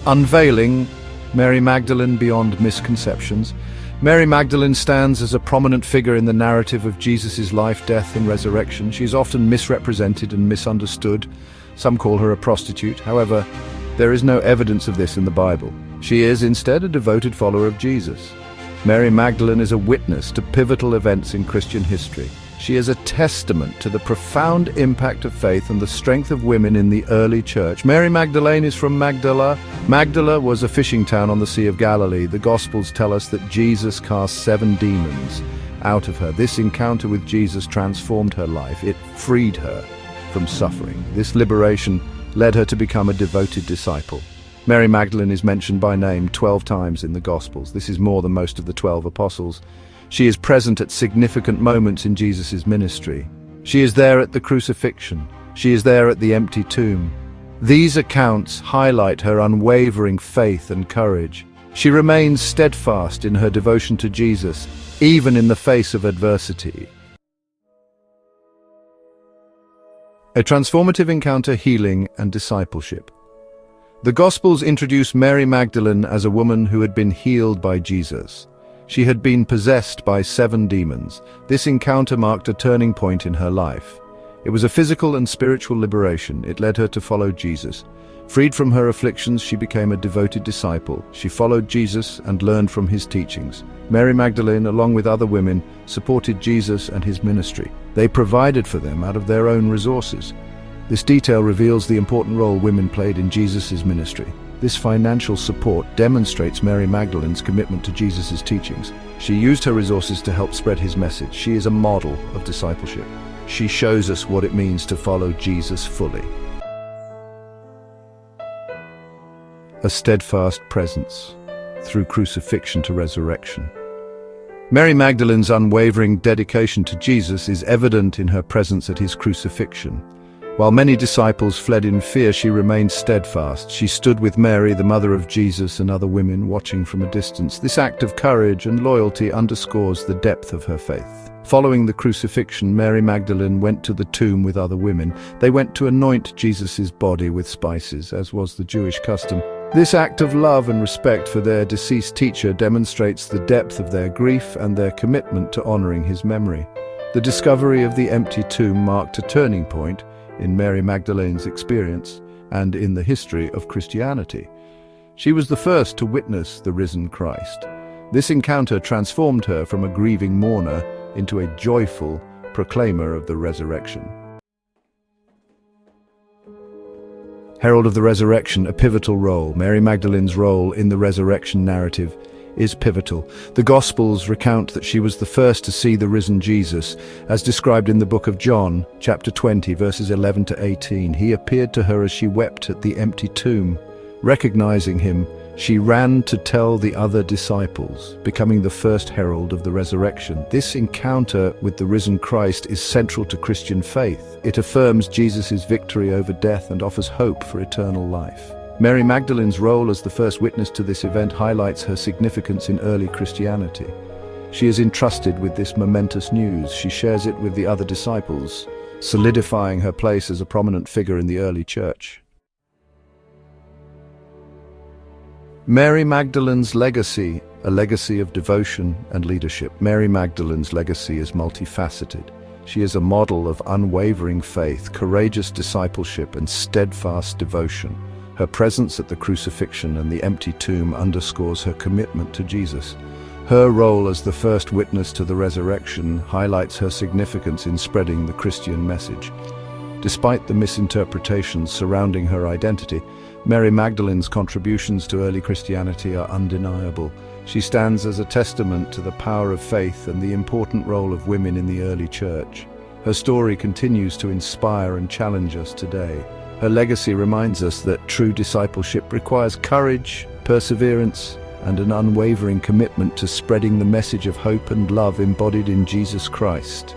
Unveiling Mary Magdalene beyond misconceptions. Mary Magdalene stands as a prominent figure in the narrative of Jesus' life, death, and resurrection. She is often misrepresented and misunderstood. Some call her a prostitute. However, there is no evidence of this in the Bible. She is instead a devoted follower of Jesus. Mary Magdalene is a witness to pivotal events in Christian history. She is a testament to the profound impact of faith and the strength of women in the early church. Mary Magdalene is from Magdala. Magdala was a fishing town on the Sea of Galilee. The Gospels tell us that Jesus cast 7 demons out of her. This encounter with Jesus transformed her life. It freed her from suffering. This liberation led her to become a devoted disciple. Mary Magdalene is mentioned by name 12 times in the Gospels. This is more than most of the 12 apostles. She is present at significant moments in Jesus' ministry. She is there at the crucifixion. She is there at the empty tomb. These accounts highlight her unwavering faith and courage. She remains steadfast in her devotion to Jesus, even in the face of adversity. A transformative encounter, healing, and discipleship. The Gospels introduce Mary Magdalene as a woman who had been healed by Jesus. She had been possessed by 7 demons. This encounter marked a turning point in her life. It was a physical and spiritual liberation. It led her to follow Jesus. Freed from her afflictions, she became a devoted disciple. She followed Jesus and learned from his teachings. Mary Magdalene, along with other women, supported Jesus and his ministry. They provided for them out of their own resources. This detail reveals the important role women played in Jesus' ministry. This financial support demonstrates Mary Magdalene's commitment to Jesus' teachings. She used her resources to help spread his message. She is a model of discipleship. She shows us what it means to follow Jesus fully. A steadfast presence through crucifixion to resurrection. Mary Magdalene's unwavering dedication to Jesus is evident in her presence at his crucifixion. While many disciples fled in fear, she remained steadfast. She stood with Mary, the mother of Jesus, and other women, watching from a distance. This act of courage and loyalty underscores the depth of her faith. Following the crucifixion, Mary Magdalene went to the tomb with other women. They went to anoint Jesus' body with spices, as was the Jewish custom. This act of love and respect for their deceased teacher demonstrates the depth of their grief and their commitment to honoring his memory. The discovery of the empty tomb marked a turning point in Mary Magdalene's experience and in the history of Christianity. She was the first to witness the risen Christ. This encounter transformed her from a grieving mourner into a joyful proclaimer of the resurrection. Herald of the Resurrection, a pivotal role. Mary Magdalene's role in the resurrection narrative is pivotal. The Gospels recount that she was the first to see the risen Jesus, as described in the book of John, chapter 20, verses 11 to 18. He appeared to her as she wept at the empty tomb. Recognizing him, she ran to tell the other disciples, becoming the first herald of the resurrection. This encounter with the risen Christ is central to Christian faith. It affirms Jesus' victory over death and offers hope for eternal life. Mary Magdalene's role as the first witness to this event highlights her significance in early Christianity. She is entrusted with this momentous news. She shares it with the other disciples, solidifying her place as a prominent figure in the early church. Mary Magdalene's legacy, a legacy of devotion and leadership. Mary Magdalene's legacy is multifaceted. She is a model of unwavering faith, courageous discipleship, and steadfast devotion. Her presence at the crucifixion and the empty tomb underscores her commitment to Jesus. Her role as the first witness to the resurrection highlights her significance in spreading the Christian message. Despite the misinterpretations surrounding her identity, Mary Magdalene's contributions to early Christianity are undeniable. She stands as a testament to the power of faith and the important role of women in the early church. Her story continues to inspire and challenge us today. Her legacy reminds us that true discipleship requires courage, perseverance, and an unwavering commitment to spreading the message of hope and love embodied in Jesus Christ.